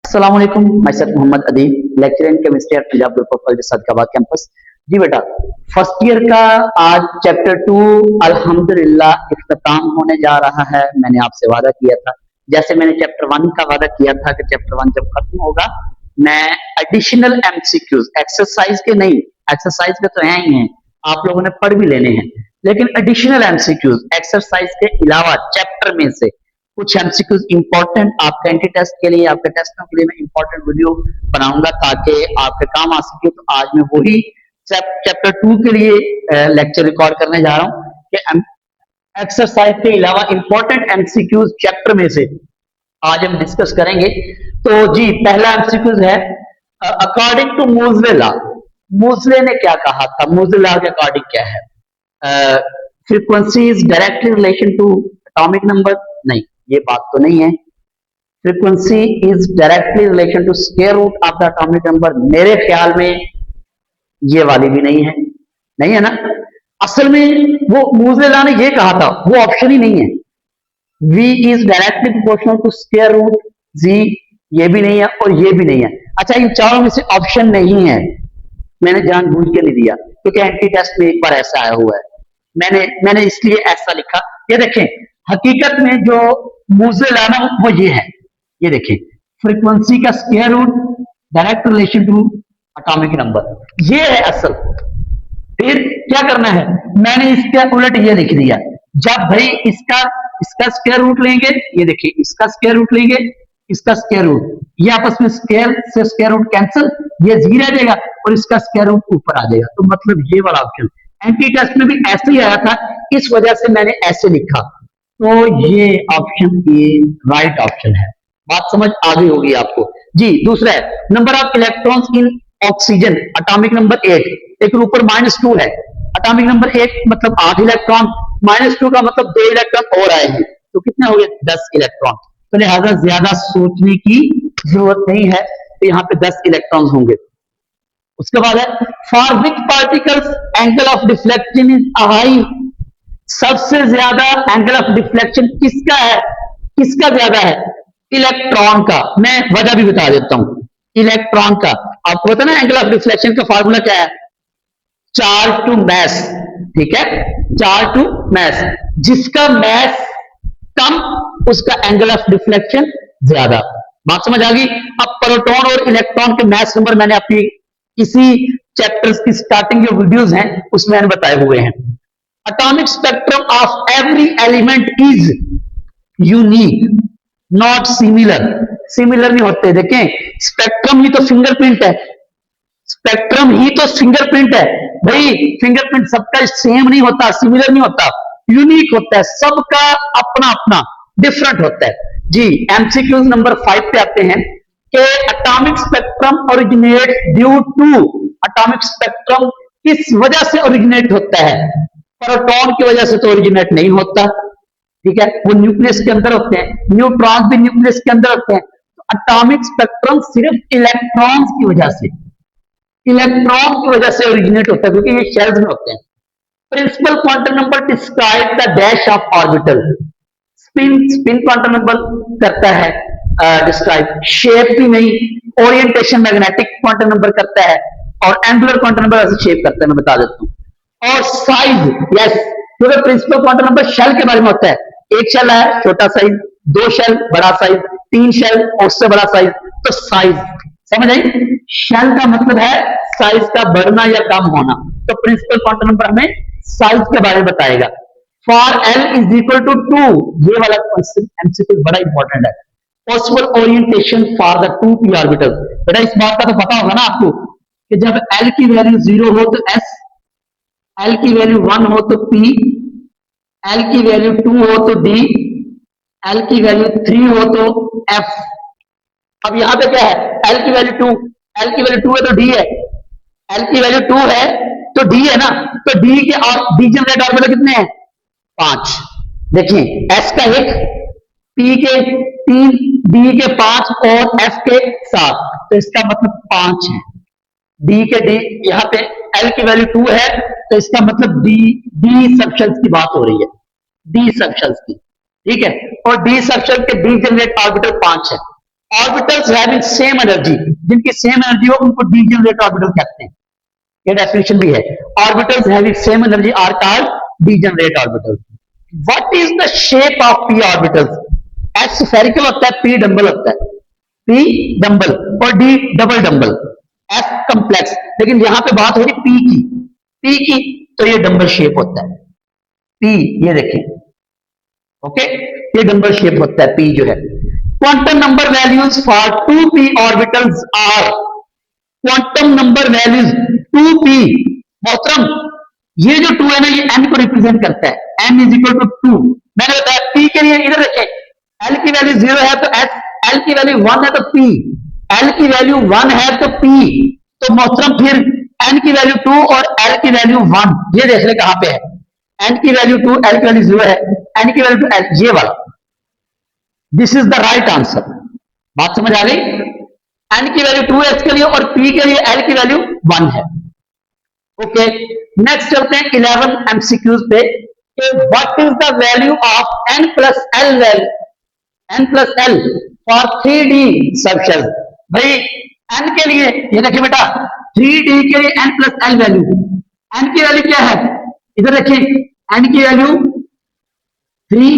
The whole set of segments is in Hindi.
अस्सलाम वालेकुम, मैं sir Mohammad Adeeb, lecturer in chemistry at Punjab group of college Sadiqabad campus. जी बेटा, फर्स्ट ईयर का आज चैप्टर 2 अल्हम्दुलिल्लाह इख्तिताम होने जा रहा है। मैंने आपसे वादा किया था, जैसे मैंने चैप्टर 1 का वादा किया था कि चैप्टर 1 जब खत्म होगा मैं एडिशनल एमसीक्यूज, एक्सरसाइज के नहीं, एक्सरसाइज के तो हैं ही हैं, आप लोगों ने पढ़ भी लेने हैं, लेकिन एडिशनल एमसीक्यूज एक्सरसाइज के अलावा चैप्टर में से कुछ एमसीक्यूज इंपॉर्टेंट आपके एंटी टेस्ट के लिए, आपके टेस्टों के लिए मैं इंपॉर्टेंट वीडियो बनाऊंगा ताकि आपके काम आ सके। तो आज मैं वही चैप्टर 2 के लिए लेक्चर रिकॉर्ड करने जा रहा हूं कि एक्सरसाइज के अलावा इंपॉर्टेंट एमसीक्यूज चैप्टर में से आज हम डिस्कस करेंगे। तो जी पहला एमसीक्यूज है अकॉर्डिंग टू मूजले लॉ। मूजले ने क्या कहा था? मूजले लॉ के अकॉर्डिंग क्या है? Frequency is directly relation to atomic number. नहीं, ये बात तो नहीं है। Frequency is directly relation to square root of the atomic number, मेरे ख्याल में ये वाली भी नहीं है, नहीं है ना। असल में वो मूजले लॉ ने ये कहा था, वो ऑप्शन ही नहीं है। v is directly proportional to square root g, ये भी नहीं है और ये भी नहीं है। अच्छा, इन चारों में से ऑप्शन नहीं है, मैंने जानबूझ के नहीं दिया क्योंकि एंटी टेस्ट में एक बार ऐसा आया हुआ है, मैंने इसलिए ऐसा लिखा। ये देखें, हकीकत में जो मूजले लॉ ना वो ये है, ये देखें, फ्रीक्वेंसी का square root direct relation to atomic number, ये है असल। फिर क्या करना है, मैंने इसके उलट ये लिख दिया, जब भाई इसका स्क्वायर रूट लेंगे, ये देखिए इसका स्क्वायर रूट लेंगे, इसका स्क्वायर रूट, ये आपस में स्क्वायर से स्क्वायर रूट कैंसिल, ये जी रह जाएगा और इसका स्क्वायर रूट ऊपर आ जाएगा। तो मतलब ये वाला ऑप्शन एंटी टेस्ट में भी ऐसे ही आया था, इस वजह से मैंने ऐसे लिखा। तो ये ऑप्शन ए राइट ऑप्शन है। बात समझ आ गई होगी आपको। जी दूसरा है number of electrons in oxygen, atomic number 8, लेकिन ऊपर -2 है। एटॉमिक नंबर 8 मतलब 8 इलेक्ट्रॉन, -2 का मतलब 2 इलेक्ट्रॉन और आए हैं, तो कितने हो गए? 10 इलेक्ट्रॉन। तो लिहाजा ज्यादा सोचने की जरूरत नहीं है, तो यहाँ पे 10 इलेक्ट्रॉन होंगे। उसके बाद है for which particles angle of deflection is high, सबसे ज्यादा एंगल ऑफ डिफ्लेक्शन किसका है? किसका ज्यादा है? इलेक्ट्रॉन का। मैं वजह भी बता देता हूं, इलेक्ट्रॉन का। आपको पता ना एंगल ऑफ डिफ्लेक्शन का फार्मूला क्या है? चार्ज टू मैस, ठीक है, चार्ज टू मैस, जिसका मैस कम उसका एंगल ऑफ डिफ्लेक्शन ज्यादा। बात समझ आ गई? अब प्रोटॉन और इलेक्ट्रॉन के मैस नंबर मैंने अपनी इसी चैप्टर्स की स्टार्टिंग जो वीडियोस हैं उसमें मैंने बताए हुए हैं। Atomic spectrum of every element is unique not similar, similar नहीं होते। देखें, स्पेक्ट्रम ही तो फिंगरप्रिंट है, स्पेक्ट्रम ही तो फिंगरप्रिंट है भाई। फिंगरप्रिंट सबका सेम नहीं होता, सिमिलर नहीं होता, यूनिक होता है, सबका अपना अपना डिफरेंट होता है। जी एमसीक्यूज नंबर 5 पे आते हैं कि atomic spectrum originate due to, atomic spectrum किस वजह से ओरिजिनेट होता है? प्रोटॉन की वजह से तो ओरिजिनेट नहीं होता, ठीक है, वो न्यूक्लियस के अंदर होते हैं, न्यूट्रॉन भी न्यूक्लियस के अंदर होते हैं। तो एटॉमिक स्पेक्ट्रम सिर्फ इलेक्ट्रॉन्स की वजह से, इलेक्ट्रॉन की वजह से ओरिजिनेट होता है क्योंकि ये शेल्स में होते हैं। Principal quantum number describe the dash of orbital, spin quantum number करता है डिस्क्राइब, शेप भी नहीं, ओरिएंटेशन मैग्नेटिक क्वांटम नंबर करता है और एंगुलर क्वांटम नंबर ऐसे शेप करता है, मैं बता देता हूं। और साइज, यस, क्योंकि प्रिंसिपल क्वांटम नंबर शेल के बारे में होता है, एक शेल है छोटा साइज, 2 शेल बड़ा साइज, 3 शेल उससे बड़ा साइज, तो साइज समझ आई? शेल का मतलब है साइज का बढ़ना या कम होना, तो प्रिंसिपल क्वांटम नंबर हमें साइज के बारे में बताएगा। For L is equal to 2, ये वाला एमसीक्यू बड़ा इंपॉर्टेंट है। Possible orientation for the 2p orbital, बेटा इस बात का तो पता होगा ना आपको कि जब एल की वैल्यू 0 हो तो एस, एल की वैल्यू 1 हो तो p, एल की वैल्यू 2 हो तो d, एल की वैल्यू 3 हो तो f। अब यहां पे क्या है? एल की वैल्यू 2, एल की वैल्यू 2 है तो d है, एल की वैल्यू 2 है तो d है ना, तो d के और डीजेनरेट ऑर्बिटल कितने हैं? 5। देखिए s का 1, p के 3, d के 5 और f के 7, तो इसका मतलब 5 है। d के d, यहां पे l की वैल्यू 2 है तो इसका मतलब d सबशेल्स की बात हो रही है, d सबशेल्स की, ठीक है, और d सबशेल के डीजेनरेट ऑर्बिटल 5 है। ऑर्बिटल्स हैविंग सेम एनर्जी, जिनकी सेम एनर्जी हो उनको डीजेनरेट ऑर्बिटल कहते हैं। ये डेफिनेशन भी है, orbitals having same energy are called degenerate orbital. What is the shape of p orbitals? S spherical होता है, पी डंबल होता है, पी डंबल और d double dumbbell, f complex. लेकिन यहां पे बात हो रही पी की, तो ये डंबल शेप होता है पी, ये देखें, ओके, ये डंबल शेप होता है पी जो है। Quantum number values for 2p orbitals are, quantum number values 2p, मोहतरम ये जो 2 है ना, ये n को रिप्रेजेंट करता है, n इज इक्वल टू 2। मैंने बताया p के लिए इधर रखें, l की वैल्यू 0 है तो s, l की वैल्यू 1 है तो p, l की वैल्यू 1 है तो p, तो मोहतरम फिर n की वैल्यू 2 और l की वैल्यू 1, ये देख ले कहां पे है, n की वैल्यू 2, l की वैल्यू 0 है, n की वैल्यू 2, l, ये वाला, this is the right answer. बात समझ आ गई? n की वैल्यू 2 है इसके लिए और p के लिए l की वैल्यू 1 है। ओके, नेक्स्ट चलते हैं 11 एमसीक्यूज पे। What is the value of n plus L value, n plus L for 3D subshell? भाई n के लिए ये देखिए बेटा, 3D के लिए n plus L value, n की वैल्यू क्या है, इधर देखिए, n की वैल्यू 3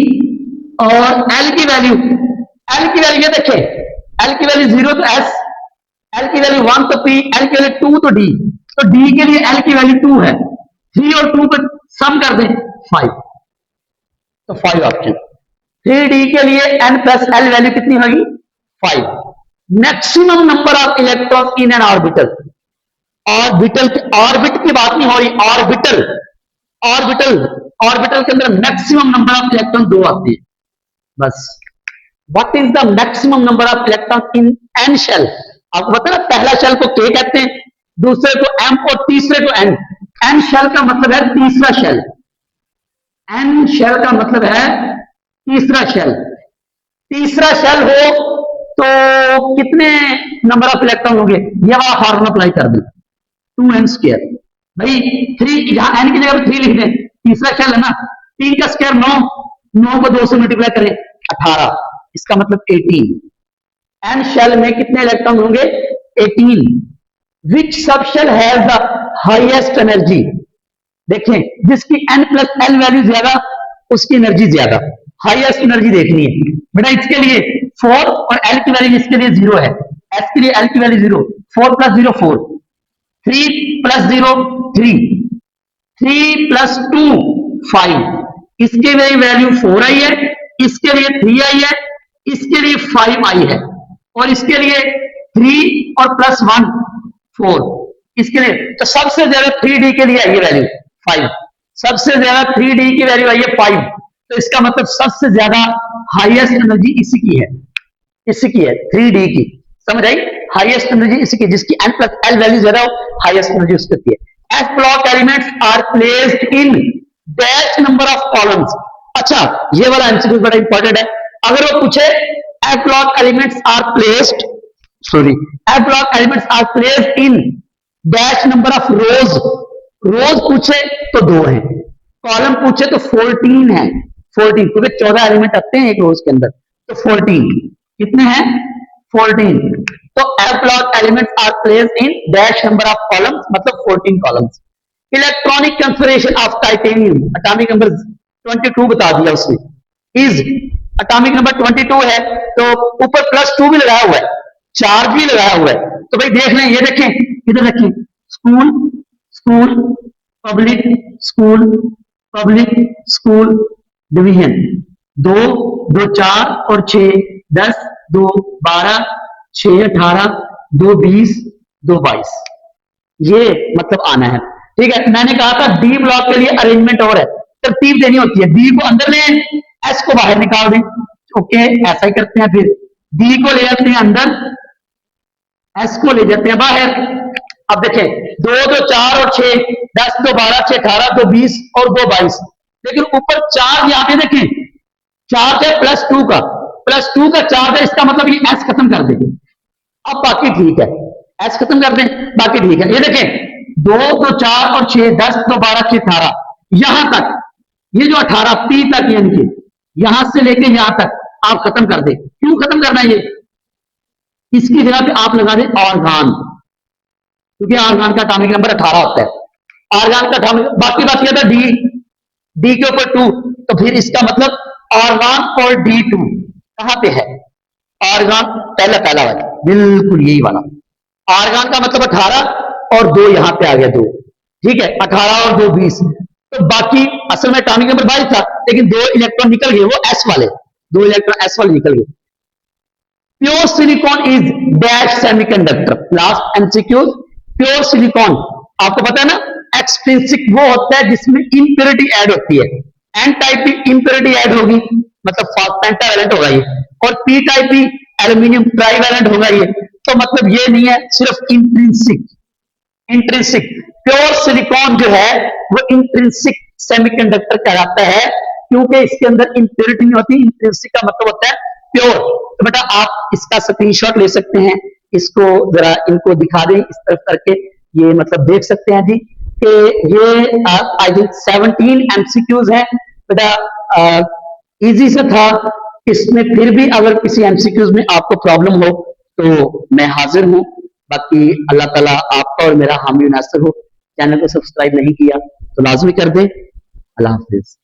और l की वैल्यू ये देखिए, l की वैल्यू 0 तो s, l की वैल्यू 1 तो p, l की वैल्यू 2 तो d, तो d के लिए l की वैल्यू 2 है, 3 और 2 को सम कर दें 5, तो 5 ऑप्शन। 3D के लिए n प्लस एल वैल्यू कितनी होगी, 5। Maximum number of electron in N orbital, orbit की बात नहीं हो रही, ऑर्बिटल के अंदर मैक्सिमम नंबर ऑफ इलेक्ट्रॉन 2 आते हैं बस। What is the maximum number of electron in n shell? आपको पता है पहला शेल को K कहते हैं, दूसरे को M और तीसरे को N। एन शेल का मतलब है तीसरा शेल, एन शेल का मतलब है तीसरा शेल। तीसरा शेल हो तो कितने नंबर ऑफ इलेक्ट्रॉन होंगे, ये वाला फॉर्मूला अप्लाई कर दें, 2n²। भाई 3 यहां n की जगह 3 लिख दें, तीसरा शेल है ना, 3 का स्क्वायर 9 को 2 से मल्टीप्लाई करें 18, इसका मतलब 18। एन शेल में कितने इलेक्ट्रॉन होंगे, 18। Which subshell has the highest energy? देखें, जिसकी n प्लस एल वैल्यू ज्यादा उसकी एनर्जी ज्यादा, हाईएस्ट एनर्जी देखनी है बेटा। इसके लिए 4 और l की वैल्यू इसके लिए 0 है, s के लिए l की वैल्यू 0, 4 प्लस 0 4, 3 प्लस 0 3, 3 प्लस 2 5, इसके लिए वैल्यू 4 आई है, इसके लिए 3 आई है, इसके लिए 5 आई है, और इसके लिए 3 और प्लस 1 4, इसके लिए तो सबसे ज्यादा 3D के लिए आई है वैल्यू 5, सबसे ज्यादा 3D की वैल्यू आई है 5, तो इसका मतलब सबसे ज्यादा हाईएस्ट एनर्जी इसी की है, 3D की, समझ आई? हाईएस्ट एनर्जी इसी की, जिसकी n प्लस एल वैल्यू ज्यादा हो, हाईएस्ट एनर्जी उसकी होती है। F block elements are placed in dash number of columns. अच्छा, ये वाला एमसीक्यू बड़ा इंपॉर्टेंट है। अगर वो पूछे F block elements are placed, F block elements are placed in dash number of rows, rows पूछे तो 2 है, कॉलम पूछे तो 14 है, 14 क्योंकि 14 एलिमेंट आते हैं एक रोज के अंदर, तो 14 कितने हैं, 14। तो f block elements are placed in dash number of columns, मतलब 14 columns. Electronic conformation of titanium, atomic number 22 बता दिया उसने, इज एटॉमिक नंबर 22 है, तो ऊपर +2 भी लगाया हुआ है, चार्ज भी लगाया हुआ है, तो भाई देख लें, ये देखें, इधर देखें, school school public school public school division, 2 2 4 और 6 10, 2 12, 6 18, 2 20, 2 22, ये मतलब आना है। ठीक है, मैंने कहा था डी ब्लॉक के लिए अरेंजमेंट और है, तरतीब देनी होती है, डी को अंदर ले, एस को बाहर निकाल दें। ओके, ऐसा ही करते हैं, फिर डी को ले जाते हैं अंदर, एस को ले जाते हैं बाहर। अब देखें, 2 2 4 और 6 10, 2 12, 6 18, 2 20 और 2 22, लेकिन ऊपर चार्ज यहाँ पे देखें, चार्ज है +2 का, +2 का चार्ज है, इसका मतलब ये एस खत्म कर देंगे, अब बाकी ठीक है, एस खत्म कर दें, बाकी ठीक है। ये देखें, 2 2 4 और 6 10, 2 12, 6 18, यहां तक, ये जो 18 पी तक, यानी कि यहां से लेके यहां तक आप खत्म कर दें। क्यों खत्म करना है ये, इसकी जगह पे आप लगा दें ऑर्गान, क्योंकि ऑर्गान का एटॉमिक नंबर 18 होता है। ऑर्गान का एटॉमिक, बाकी बात किया था डी, डी के ऊपर 2, तो फिर इसका मतलब ऑर्गान और D2 कहां पे है? ऑर्गान पहला पहला वाला, बिल्कुल यही वाला। ऑर्गान का मतलब 18 और 2 यहां पे आ गया 2, ठीक है, 18 और 2 20। तो बाकी असल में एटॉमिक नंबर 22 था, लेकिन 2 इलेक्ट्रॉन निकल गए, वो एस वाले, 2 इलेक्ट्रॉन एस वाले निकल गए। Pure silicon is dash semiconductor, last MCQ. Pure silicon आपको पता है ना, एक्सट्रिंसिक वो होता है जिसमें इंप्योरिटी ऐड होती है। एन टाइप की इंप्योरिटी ऐड होगी, मतलब पेंटावैलेंट होगा ये, और पी टाइप की एल्यूमिनियम ट्राइवैलेंट होगा ये। तो मतलब ये नहीं है सिर्फ इंट्रिंसिक, इंट्रिंसिक प्योर सिलिकॉन जो है वो इंट्रिंसिक सेमीकंडक्टर कहलाता है, क्योंकि इसके अंदर इंप्योरिटी नहीं होती। इंट्रिंसिक का मतलब होता है प्योर। तो बेटा आप इसका स्क्रीनशॉट ले सकते हैं, इसको जरा इनको दिखा दें इस तरफ करके, ये मतलब देख सकते हैं जी कि ये आई थिंक 17 एमसीक्यूज हैं बेटा, इजी से था। इसमें फिर भी अगर किसी एमसीक्यूज में आपको प्रॉब्लम हो तो मैं हाजिर हूं। बाकी अल्लाह ताला आपका और मेरा हामी नासिर हो। चैनल को सब्सक्राइब नहीं किया तो लाजमी कर दें। अल्लाह हाफिज।